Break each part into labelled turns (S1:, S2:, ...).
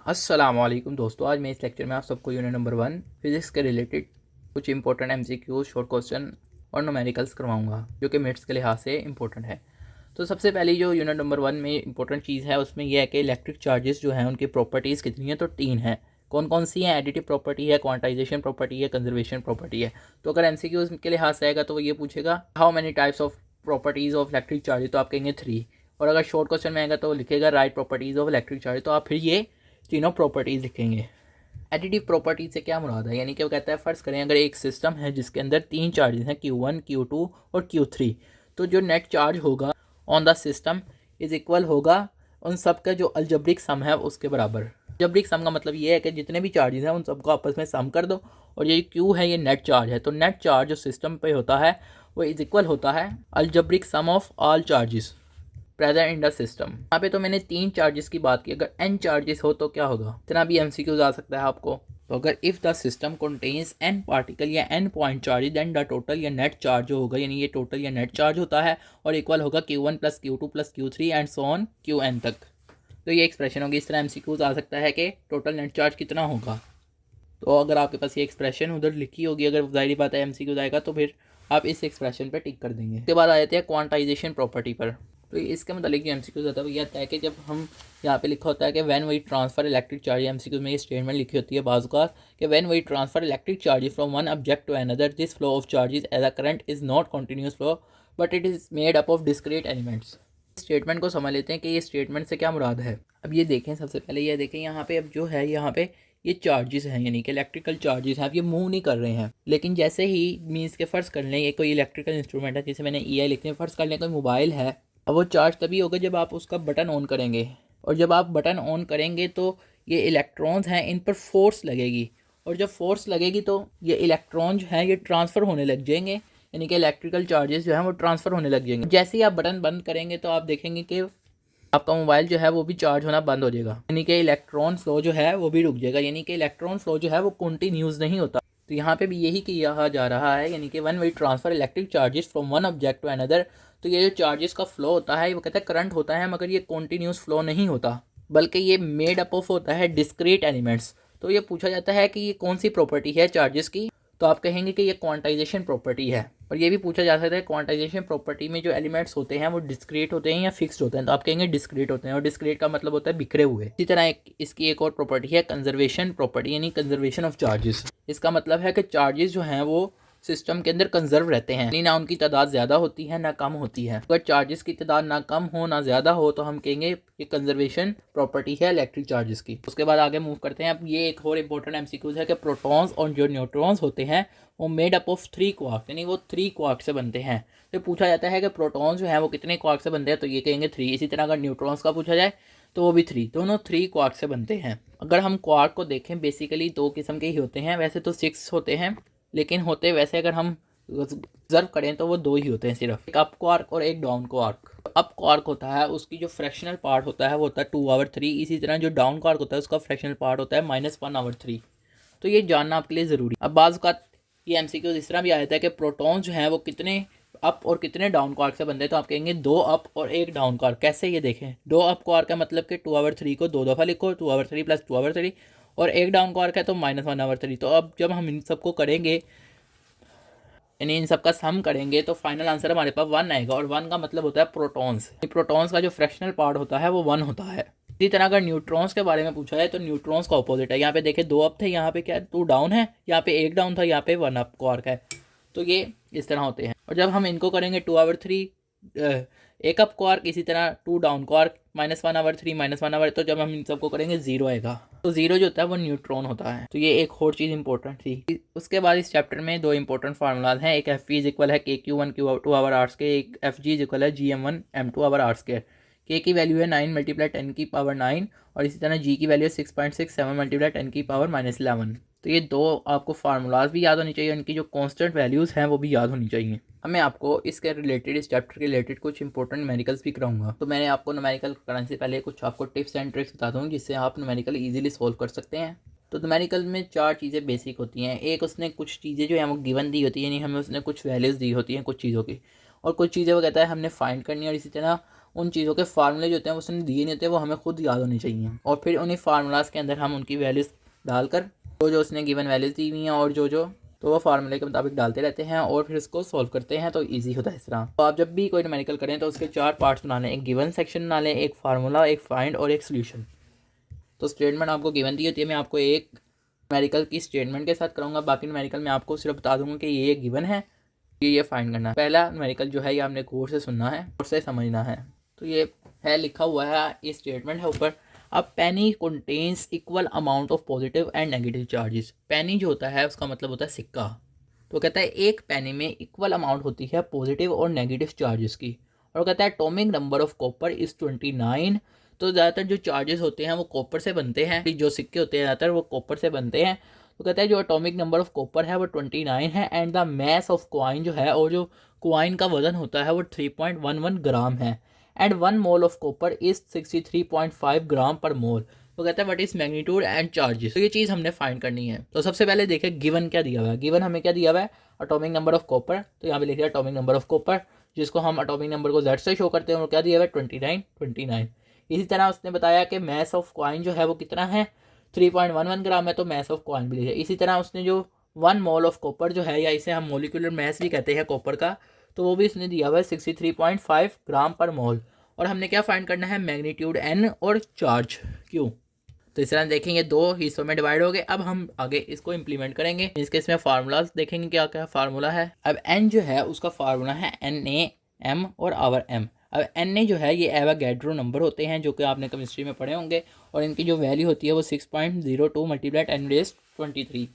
S1: अस्सलामुअलैकुम दोस्तों, आज मैं इस लेक्चर में आप सबको यूनिट नंबर 1 फिज़िक्स के रिलेटेड कुछ इंपॉर्टेंट एमसीक्यूज, शॉर्ट क्वेश्चन और न्यूमेरिकल्स करवाऊंगा जो कि मिनट्स के लिहाज से इंपॉर्टेंट है। तो सबसे पहली जो यूनिट नंबर 1 में इंपॉर्टेंट चीज़ है उसमें यह है कि इलेक्ट्रिक चार्जेस जो हैं उनकी प्रॉपर्टीज़ कितनी है, तो 3 हैं। कौन कौन सी हैं? एडिटिव प्रॉपर्टी है, क्वांटाइजेशन प्रॉपर्टी है, कंजर्वेशन प्रॉपर्टी है। तो अगर एमसीक्यूज के लिहाज से आएगा तो वो ये पूछेगा how many types of properties of electric charge, तो आप कहेंगे 3। और अगर शॉर्ट क्वेश्चन में आएगा तो लिखेगा right properties of electric charge, तो आप फिर ये तीनों प्रॉपर्टीज़ लिखेंगे। एडिटिव प्रॉपर्टी से क्या मुराद है, यानी कि वो कहता है फ़र्ज़ करें अगर एक सिस्टम है जिसके अंदर 3 चार्जेस हैं Q1, Q2 और Q3, तो जो नेट चार्ज होगा on the system is equal होगा उन सब का जो अलजब्रिक सम है उसके बराबर। अलजब्रिक सम का मतलब ये है कि जितने भी चार्जेस हैं उन सबको आपस में सम कर दो, और ये Q है ये नेट चार्ज है, तो नेट चार्ज जो सिस्टम पे होता है वो इज़ इक्वल होता है algebraic sum of all charges present in the system. यहाँ पे तो मैंने 3 चार्जेस की बात की, अगर n चार्जेस हो तो क्या होगा, इतना भी एमसीक्यूज आ सकता है आपको। तो अगर if the system contains n particle या n point charge then the total या नेट चार्ज जो होगा, यानी ये टोटल या नेट चार्ज होता है और इक्वल होगा Q1 plus Q2 plus Q3 and so on Qn तक। तो ये एक्सप्रेशन होगी। इस तरह एमसीक्यूज आ सकता है कि टोटल नेट चार्ज कितना होगा। तो अगर आपके पास ये एक्सप्रेशन उधर लिखी होगी, अगर जाहिर बात है एमसीक्यूज आएगा तो फिर आप इस एक्सप्रेशन पर टिक कर देंगे। उसके बाद आ जाते हैं क्वांटाइजेशन प्रॉपर्टी पर। तो इसके मतलब जो एमसीक्यूज होता है वो ये आता है कि जब हम यहाँ पे लिखा होता है कि when we transfer electric charge, MCQs में ये स्टेटमेंट लिखी होती है बाज़ का कि when we transfer electric charges from one object to another this flow of charges as a current is not continuous flow but it is made up of discrete elements. Statement को समझ लेते हैं कि ये स्टेटमेंट से क्या मुराद है। अब ये देखें, सबसे पहले ये देखें यहाँ पे, अब जो है यहाँ पे ये चार्जेस हैं यानी कि इलेक्ट्रिकल चार्जेस हैं, अब ये मूव नहीं कर रहे हैं, लेकिन जैसे ही मीन्स के फ़र्ज़ कर लें ये कोई इलेक्ट्रिकल इंस्ट्रूमेंट है, जैसे मैंने ई लिखते हैं, फ़र्ज़ कर लें कोई मोबाइल है, अब वो चार्ज तभी होगा जब आप उसका बटन ऑन करेंगे, और जब आप बटन ऑन करेंगे तो ये इलेक्ट्रॉन्स हैं इन पर फोर्स लगेगी, और जब फोर्स लगेगी तो ये इलेक्ट्रॉन जो हैं ये ट्रांसफ़र होने लग जाएंगे, यानी कि इलेक्ट्रिकल चार्जेस जो हैं वो ट्रांसफ़र होने लग जाएंगे। जैसे ही आप बटन बंद करेंगे तो आप देखेंगे कि आपका मोबाइल जो है वो भी चार्ज होना बंद हो जाएगा, यानी कि इलेक्ट्रॉन फ्लो जो है वो भी रुक जाएगा, यानी कि इलेक्ट्रॉन फ्लो जो है वो कंटिन्यूस नहीं होता। तो यहाँ पे भी यही किया जा रहा है, यानी कि when we transfer electric charges from one object to another, तो ये जो चार्जेस का फ्लो होता है वो कहता है करंट होता है, मगर ये कॉन्टीन्यूस फ्लो नहीं होता, बल्कि ये मेड अप ऑफ होता है डिस्क्रीट एलिमेंट्स। तो ये पूछा जाता है कि ये कौन सी प्रॉपर्टी है चार्जेस की, तो आप कहेंगे कि ये क्वांटाइजेशन प्रॉपर्टी है। और ये भी पूछा जा सकता है क्वांटाइजेशन प्रॉपर्टी में जो एलिमेंट्स होते हैं वो डिस्क्रीट होते हैं या फिक्स्ड होते हैं, तो आप कहेंगे डिस्क्रीट होते हैं, और डिस्क्रीट का मतलब होता है बिखरे हुए। इसी तरह इसकी एक और प्रॉपर्टी है कंजर्वेशन प्रॉपर्टी, यानी कंजर्वेशन ऑफ चार्जेस। इसका मतलब है कि चार्जेस जो हैं वो सिस्टम के अंदर कंजर्व रहते हैं, यानी ना उनकी तादाद ज़्यादा होती है ना कम होती है। अगर चार्जेस की तादाद ना कम हो ना ज़्यादा हो तो हम कहेंगे ये कंजर्वेशन प्रॉपर्टी है इलेक्ट्रिक चार्जेस की। उसके बाद आगे मूव करते हैं। अब ये एक और इंपॉर्टेंट एमसीक्यूज है कि प्रोटॉन्स और जो न्यूट्रॉन्स होते हैं वो मेड अप ऑफ 3 क्वार्क, यानी वो 3 क्वार्क से बनते हैं। तो पूछा जाता है कि प्रोटॉन्स जो हैं वो कितने क्वार्क से बनते हैं, तो ये कहेंगे 3। इसी तरह अगर न्यूट्रॉन्स का पूछा जाए तो वो भी 3, दोनों 3 क्वार्क से बनते हैं। अगर हम क्वार्क को देखें बेसिकली 2 किस्म के ही होते हैं, वैसे तो 6 होते हैं, लेकिन होते वैसे अगर हम ऑब्जर्व करें तो वो 2 ही होते हैं सिर्फ, एक अप क्वार्क और एक डाउन क्वार्क। अप क्वार्क होता है उसकी जो फ्रैक्शनल पार्ट होता है वो होता है 2/3, इसी तरह जो डाउन क्वार्क होता है उसका फ्रैक्शनल पार्ट होता है -1/3। तो ये जानना आपके लिए ज़रूरी। अब बाज़ का ये एमसीक्यू इस तरह भी आया था कि प्रोटॉन जो हैं वो कितने अप और कितने डाउन क्वार्क से बनते हैं, तो आप कहेंगे 2 अप और 1 डाउन क्वार्क। कैसे, ये देखें, 2 अप क्वार्क का मतलब कि 2/3 को 2 दफ़ा लिखो, 2/3 + 2/3, और 1 डाउन क्वार्क है तो -1/3। तो अब जब हम इन सबको करेंगे, यानी इन सबका सम करेंगे, तो फाइनल आंसर हमारे पास 1 आएगा, और 1 का मतलब होता है प्रोटॉन्स। प्रोटॉन्स का जो फ्रैक्शनल पार्ट होता है वो 1 होता है। इसी तरह अगर न्यूट्रॉन्स के बारे में पूछा है तो न्यूट्रॉन्स का ऑपोजिट है। यहाँ पे देखें 2 अप थे, यहाँ पे क्या 2 डाउन है, यहाँ पे 1 डाउन था, यहाँ पे 1 अप क्वार्क है। तो ये इस तरह होते हैं। और जब हम इनको करेंगे 2/3 1 अप क्वार्क, इसी तरह 2 डाउन क्वार्क, -1/3 -1/, तो जब हम इन सबको करेंगे 0 आएगा। तो 0 जो होता है वो न्यूट्रॉन होता है। तो ये एक और चीज़ इंपॉर्टेंट थी। उसके बाद इस चैप्टर में 2 इंपॉर्टेंट फार्मूलाज हैं, एक एफ इज इक्वल है KQ1 Q2/r², एक FG इज इक्वल है GM1 M2/r²। के की वैल्यू है 9 × 10⁻⁹ और इसी तरह जी की वैल्यू है 6.67 × 10⁻⁻11। तो ये 2 आपको फार्मूलाज भी याद होनी चाहिए, उनकी जो कांस्टेंट वैल्यूज़ हैं वो भी याद होनी चाहिए। अब मैं आपको इसके रिलेटेड, इस चैप्टर के रिलेटेड कुछ इंपॉर्टेंट न्यूमेरिकल्स भी कराऊंगा। तो मैंने आपको न्यूमेरिकल कराने से पहले कुछ आपको टिप्स एंड ट्रिक्स बता दूँ जिससे आप न्यूमेरिकल ईजिली सोल्व कर सकते हैं। तो न्यूमेरिकल में 4 चीज़ें बेसिक होती हैं। एक, उसने कुछ चीज़ें जो है वो गिवन दी होती है, यानी हमें उसने कुछ वैल्यूज़ दी होती हैं कुछ चीज़ों की, और कुछ चीज़ें वो कहता है हमने फाइंड करनी है, और इसी तरह उन चीज़ों के फार्मूले जो होते हैं वो उसने दिए नहीं होते, वो हमें खुद याद होने चाहिए। और फिर उन्हीं फार्मूलाज के अंदर हम उनकी वैल्यूज़ डालकर जो उसने गिवन वैल्यूज़ दी हुई हैं और जो तो वो फार्मूले के मुताबिक डालते रहते हैं और फिर इसको सॉल्व करते हैं, तो इजी होता है इस तरह। तो आप जब भी कोई न्यूमेरिकल करें तो उसके 4 पार्ट्स बना लें, एक गिवन सेक्शन बना लें, एक फार्मूला, एक फाइंड और एक सोल्यूशन। तो स्टेटमेंट आपको गिवन दी होती है, मैं आपको एक न्यूमेरिकल की स्टेटमेंट के साथ कराऊंगा, बाकी न्यूमेरिकल में आपको सिर्फ बता दूंगा कि ये गिवन है, ये फाइंड करना है। पहला न्यूमेरिकल जो है ये आपने कोर्स से सुनना है, कोर्स से समझना है। तो ये है लिखा हुआ है, ये स्टेटमेंट है ऊपर। अब penny contains equal amount of positive and negative charges. Penny जो होता है उसका मतलब होता है सिक्का। तो कहता है एक पेनी में इक्वल अमाउंट होती है पॉजिटिव और नेगेटिव चार्जेस की। और कहता है atomic number of copper is 29। तो ज़्यादातर जो चार्जेस होते हैं वो कॉपर से बनते हैं, जो सिक्के होते हैं ज़्यादातर वो कॉपर से बनते हैं। तो कहता है जो एटॉमिक नंबर ऑफ कॉपर है वो 29 है and the mass of coin जो है, और जो कॉइन का वजन होता है वो 3.11 ग्राम है and 1 mole of copper is 63.5 ग्राम पर मोल। तो कहता है what is magnitude and charges. तो ये चीज़ हमने फाइंड करनी है। तो सबसे पहले देखें गिवन क्या दिया हुआ है। गिवन हमें क्या दिया हुआ है, एटॉमिक नंबर ऑफ कॉपर। तो यहाँ पे लिखा है एटॉमिक नंबर ऑफ कॉपर, जिसको हम एटॉमिक नंबर को Z से शो करते हैं, और क्या दिया हुआ है 29। इसी तरह उसने बताया कि मैस ऑफ कॉइन जो है वो कितना है, 3.11 ग्राम है, तो मैस ऑफ कॉइन भी लिखा है। इसी तरह उसने जो 1 मोल ऑफ कॉपर जो है, या इसे हम मोलिकुलर मैस भी कहते हैं कॉपर का, तो वो भी इसने दिया हुआ है 63.5 ग्राम पर मोल। और हमने क्या फाइंड करना है, मैग्नीट्यूड N और चार्ज Q। तो इस तरह देखेंगे दो हिस्सों में डिवाइड हो गए। अब हम आगे इसको इम्प्लीमेंट करेंगे। इसके इसमें फार्मूलाज देखेंगे क्या क्या फार्मूला है। अब N जो है उसका फार्मूला है NaM और आवर M। अब Na जो है ये एवोगैड्रो नंबर होते हैं, जो कि आपने केमिस्ट्री में पढ़े होंगे, और इनकी जो वैल्यू होती है वो 6.02 मल्टीप्लाई 10⁻23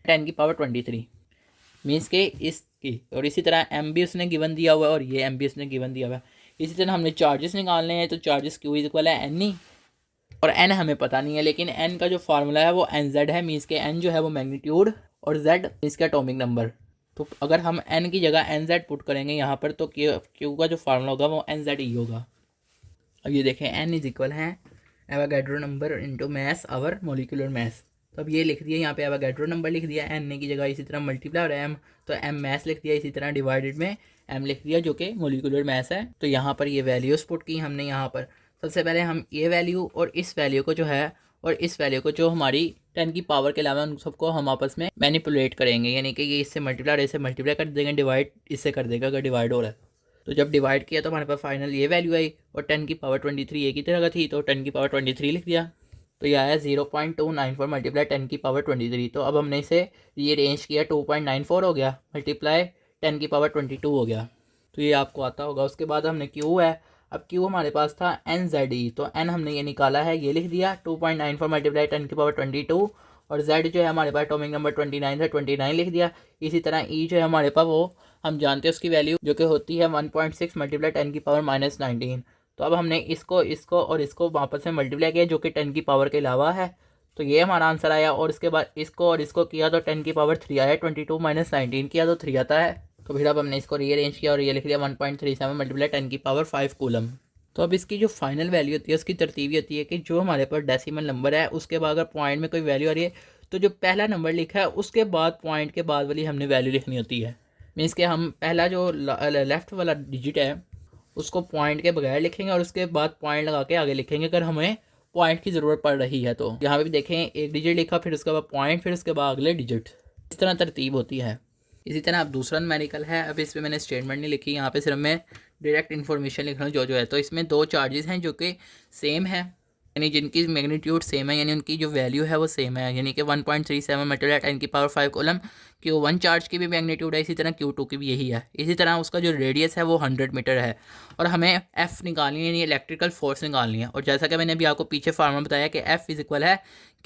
S1: 10 की पावर 23 मीन्स के इसकी। और इसी तरह M भी उसने गिवन दिया हुआ है और ये M भी उसने गिवन दिया हुआ है। इसी तरह हमने चार्जेस निकालने हैं, तो चार्जेस Q इक्वल है NE और N हमें पता नहीं है, लेकिन N का जो फार्मूला है वो NZ है, मीन्स के N जो है वो मैग्नीट्यूड और Z इसका एटॉमिक नंबर। तो अगर हम N की जगह NZ पुट करेंगे यहाँ पर, तो Q का जो फार्मूला होगा वो NZE होगा। अब ये देखें N इज इक्वल है Avogadro number into mass over molecular mass. तो अब ये लिख दिया यहाँ पे एवोगैड्रो नंबर लिख दिया N की जगह, इसी तरह मल्टीप्लाई और M, तो M मैस लिख दिया, इसी तरह डिवाइडेड में M लिख दिया जो कि मोलिकुलर मैस है। तो यहाँ पर ये वैल्यूज़ पुट की हमने। यहाँ पर सबसे पहले हम ये वैल्यू और इस वैल्यू को जो है, और इस वैल्यू को जो हमारी 10 की पावर के अलावा उन सबको हम आपस में मैनिपुलेट करेंगे, यानी कि ये इससे मल्टीप्लाई और इससे मल्टीप्लाई कर देंगे, डिवाइड इससे कर देगा अगर डिवाइड हो रहा है। तो जब डिवाइड किया तो हमारे पास फाइनल ये वैल्यू आई, और 10 की पावर 23 एक ही तरह का थी, तो 10 की पावर 23 लिख दिया। तो ये आया 0.294 मल्टीप्लाई 10 की पावर 23। तो अब हमने इसे रीअरेंज किया, 2.94 हो गया मल्टीप्लाई 10 की पावर 22 हो गया। तो ये आपको आता होगा। उसके बाद हमने Q है। अब Q हमारे पास था NZE, तो N हमने ये निकाला है, ये लिख दिया 2.94 मल्टीप्लाई 10 की पावर 22, और Z जो है हमारे पास एटॉमिक नंबर 29 था, 29 लिख दिया। इसी तरह E जो है हमारे पास वो हम जानते हैं उसकी वैल्यू जो कि होती है 1.6 मल्टीप्लाई 10 की पावर -19। तो अब हमने इसको इसको और इसको वापस में मल्टीप्लाई किया जो कि 10 की पावर के अलावा है, तो ये हमारा आंसर आया। और इसके बाद इसको और इसको किया तो 10 की पावर 3 आया, 22 माइनस 19 किया तो 3 आता है। तो फिर अब हमने इसको रीअरेंज किया और ये लिख दिया 1.37 मल्टीप्लाई 10 की पावर 5 कूलम। तो अब इसकी जो फाइनल वैल्यू होती है उसकी तरतीब होती है कि जो हमारे पास डेसिमल नंबर है उसके बाद अगर पॉइंट में कोई वैल्यू आ रही है, तो जो पहला नंबर लिखा है उसके बाद पॉइंट के बाद वाली हमने वैल्यू लिखनी होती है। मीन्स कि हम पहला जो लेफ़्ट वाला डिजिट है उसको पॉइंट के बगैर लिखेंगे और उसके बाद पॉइंट लगा के आगे लिखेंगे अगर हमें पॉइंट की ज़रूरत पड़ रही है। तो यहाँ पे भी देखें, एक डिजिट लिखा, फिर उसके बाद पॉइंट, फिर उसके बाद अगले डिजिट, इस तरह तरतीब होती है। इसी तरह अब दूसरा न्यूमेरिकल है। अब इस पर मैंने स्टेटमेंट नहीं लिखी, यहाँ पे सिर्फ मैं डायरेक्ट इन्फॉर्मेशन लिख रहा हूँ जो है। तो इसमें दो चार्जेस हैं जो कि सेम है, यानी जिनकी मैग्नीट्यूड सेम है, यानी उनकी जो वैल्यू है वो सेम है, यानी कि 1.37 मल्टीप्लाई 10 की पावर 5 कूलम। Q1 चार्ज की भी मैग्नीट्यूड है, इसी तरह Q2 की भी यही है। इसी तरह उसका जो रेडियस है वो 100 मीटर है, और हमें F निकालनी है, यानी इलेक्ट्रिकल फोर्स निकालनी है। और जैसा कि मैंने अभी आपको पीछे फार्मूला बताया कि F इज इक्वल है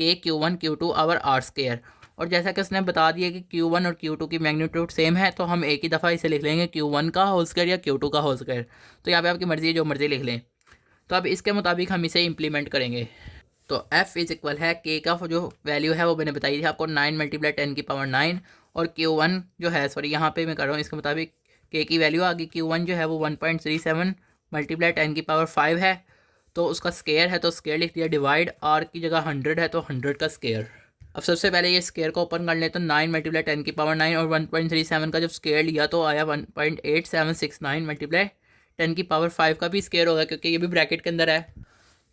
S1: K Q1 Q2 over R square. और जैसा कि उसने बता दिया कि Q1 और Q2 की मैग्नीट्यूड सेम है, तो हम एक ही दफ़ा इसे लिख लेंगे Q1 का होल स्क्वायर या Q2 का होल स्क्वायर। तो यहाँ पे आपकी मर्ज़ी है, जो मर्ज़ी लिख लें। तो अब इसके मुताबिक हम इसे इम्प्लीमेंट करेंगे। तो F इज इक्वल है K का जो वैल्यू है वो मैंने बताई थी आपको 9 मल्टीप्लाई 10 की पावर 9, और Q1 जो है, सॉरी यहाँ पे मैं कर रहा हूँ, इसके मुताबिक K की वैल्यू आ गई। Q1 जो है वो 1.37 मल्टीप्लाई 10 की पावर 5 है, तो उसका स्केयर है तो स्केयर लिख दिया, डिवाइड R की जगह 100 है तो 100 का स्केयर। अब सबसे पहले ये स्केयर को ओपन कर ले, तो 9 मल्टीप्लाई 10 की पावर 9 और 1.37 का जब स्केयर लिया तो आया 1.8769 मल्टीप्लाई 10 की पावर 5 का भी स्क्वायर होगा क्योंकि ये भी ब्रैकेट के अंदर है,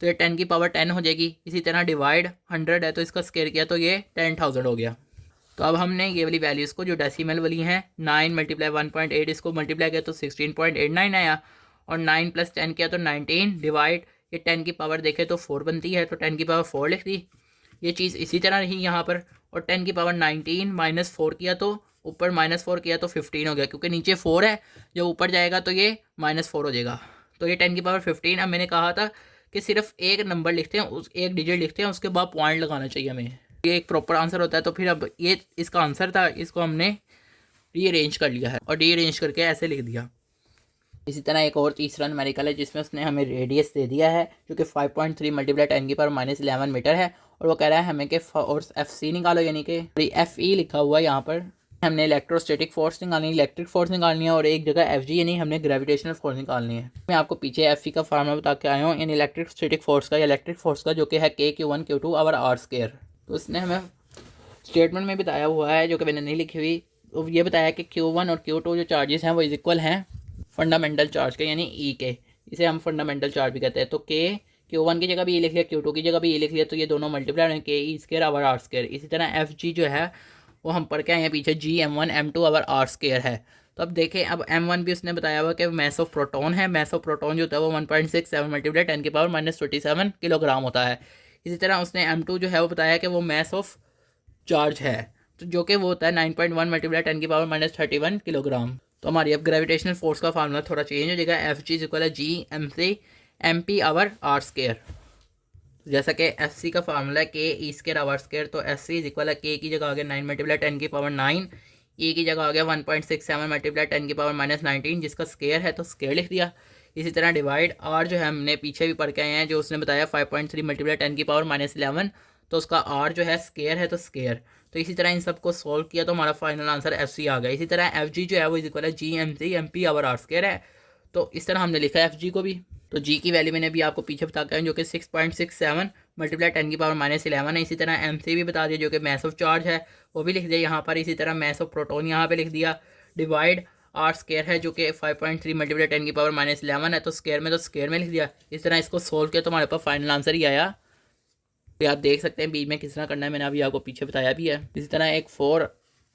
S1: तो ये 10 की पावर 10 हो जाएगी। इसी तरह डिवाइड 100 है तो इसका स्क्वायर किया तो ये 10,000 हो गया। तो अब हमने ये वाली वैल्यूज़ को जो डेसिमल वाली हैं 9 मल्टीप्लाई 1.8 इसको मल्टीप्लाई किया तो 16.89 आया, और 9 + 10 किया तो 19 डिवाइड ये 10 की पावर देखे तो 4 बनती है तो 10 की पावर 4 लिख दी। ये चीज़ इसी तरह रही यहाँ पर, और 10 की पावर 19 -4 किया तो ऊपर -4 किया तो 15 हो गया, क्योंकि नीचे 4 है, जब ऊपर जाएगा तो ये -4 हो जाएगा। तो ये 10 की पावर 15। अब मैंने कहा था कि सिर्फ एक नंबर लिखते हैं, उस एक डिजिट लिखते हैं, उसके बाद पॉइंट लगाना चाहिए हमें, ये एक प्रॉपर आंसर होता है। तो फिर अब ये इसका आंसर था, इसको हमने रीअरेंज कर लिया है और रीअरेंज करके ऐसे लिख दिया। इसी तरह एक और तीसरा न्यूमेरिकल है जिसमें उसने हमें रेडियस दे दिया है जो कि 5.3 मल्टीप्लाई 10 की पावर -11 मीटर है, और वो कह रहा है हमें कि FC निकालो, यानी कि FE लिखा हुआ है यहाँ पर। हमने इलेक्ट्रोस्टैटिक फोर्स निकालनी है, इलेक्ट्रिक फोर्स निकालनी है, और एक जगह FG यानी हमने ग्रेविटेशनल फोर्स निकालनी है। मैं आपको पीछे FE का फार्मूला बता के आया हूँ, यानी इलेक्ट्रोस्टैटिक फोर्स का या इलेक्ट्रिक फोर्स का, जो कि है K/Q1 Q2 और R²। तो उसने हमें स्टेटमेंट में बताया हुआ है, जो कि मैंने नहीं लिखी हुई, तो ये बताया कि Q1 और Q2 जो चार्जेस हैं वो इज इक्वल हैं फंडामेंटल चार्ज के, यानी E के। इसे हम फंडामेंटल चार्ज भी कहते हैं। तो Q1 की जगह भी ये लिख लिया, Q2 की जगह भी ये लिख लिया, तो ये दोनों मल्टीप्लाई हैं KE² और R²। इसी तरह FG जो है वो हम पढ़ के आए हैं पीछे, G M1 M2 और R² है। तो अब देखें, अब M1 भी उसने बताया हुआ कि मैस ऑफ प्रोटॉन है। मैस ऑफ प्रोटॉन जो होता है वो 1.67 मल्टीप्लाई 10 की पावर -27 किलोग्राम होता है। इसी तरह उसने M2 जो है वो बताया कि वो मैस ऑफ चार्ज है, तो जो कि वो होता है 9.1 मल्टीप्लाई 10 की पावर -31 किलोग्राम। तो हमारी अब ग्रेविटेशनल फोर्स का फार्मूला थोड़ा चेंज हो जाएगा, FG = G MC MP और R²। जैसा कि FC का फार्मूला है KE² R², तो FC = K की जगह आ गया 9 मल्टीप्लाई 10 की पावर 9, E की जगह आ गया 1.67 मल्टीप्लाई 10 की पावर -19, जिसका स्क्वायर है तो स्क्वायर लिख दिया। इसी तरह डिवाइड R जो है हमने पीछे भी पढ़ के आए हैं, जो उसने बताया 5.3 मल्टीप्लाई 10 की पावर -11, तो उसका R जो है स्क्वायर है तो स्क्वायर। तो इसी तरह इन सबको सॉल्व किया तो हमारा फाइनल आंसर FC आ गया। इसी तरह FG जो है वो = G MC MP और R² है। तो इस तरह हमने लिखा है FG को भी। तो G की वैल्यू मैंने अभी आपको पीछे बता के, जो कि 6.67 मल्टीप्लाई 10 की पावर -11 है। इसी तरह MC भी बता दिया, जो कि मैस ऑफ चार्ज है, वो भी लिख दिया यहाँ पर। इसी तरह मैस ऑफ प्रोटॉन यहाँ पे लिख दिया। डिवाइड R² है, जो कि 5.3 मल्टीप्लाई 10 की पावर -11 है, तो स्क्वायर में लिख दिया। इस तरह इसको सोल्व किया तो हमारे पास फाइनल आंसर ही आया। तो आप देख सकते हैं बीच में किस तरह करना है, मैंने अभी आपको पीछे बताया भी है। इसी तरह एक 4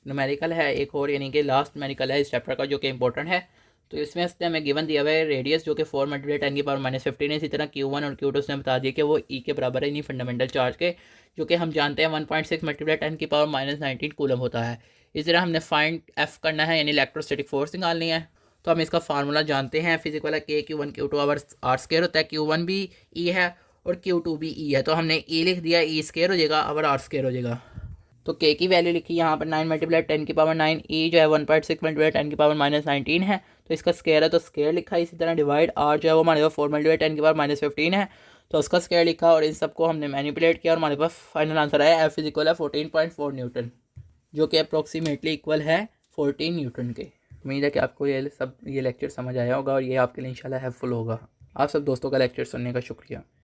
S1: न्यूमेरिकल है, एक और, यानी कि लास्ट न्यूमेरिकल है इस चैप्टर का, जो कि इंपॉर्टेंट है। तो इसमें हमें गिवन दिया हुआ है रेडियस, जो कि 4 मल्टीप्लाई 10 की पावर -15 है। इसी तरह Q1 और Q2 उसने बता दिया कि वो E के बराबर है, नहीं फंडामेंटल चार्ज के, जो कि हम जानते हैं 1.6 मल्टीप्लाई 10 की पावर -19 कूलम होता है। इस तरह हमने फाइंड F करना है, यानी इलेक्ट्रोस्टैटिक फोर्स निकालनी है। तो हम इसका फार्मूला जानते हैं, फिजिकल K/Q1 Q2 और R² होता है। Q1 भी E है और Q2 भी E है, तो हमने E लिख दिया, E² हो जाएगा और R² हो जाएगा। तो K की वैल्यू लिखी यहाँ पर 9 मल्टीप्लाई 10 की पावर 9, E जो है 1.6 मल्टीप्लाई 10 की पावर -19 है, तो इसका स्क्वायर है तो स्क्वायर लिखा। इसी तरह डिवाइड R जो है वो हमारे पास 4 मल्टीप्लाई 10 की पावर -15 है, तो उसका स्क्वायर लिखा, और इन सबको हमने मैनिपुलेट किया और हमारे पास फाइनल आंसर आया F = 14.4 न्यूटन, जो कि अप्रोक्सीमेटली इक्वल है 14 न्यूटन के। उम्मीद है कि आपको ये लेक्चर समझ आया होगा और ये आपके लिए इंशाल्लाह हेल्पफुल होगा। आप सब दोस्तों का लेक्चर सुनने का शुक्रिया।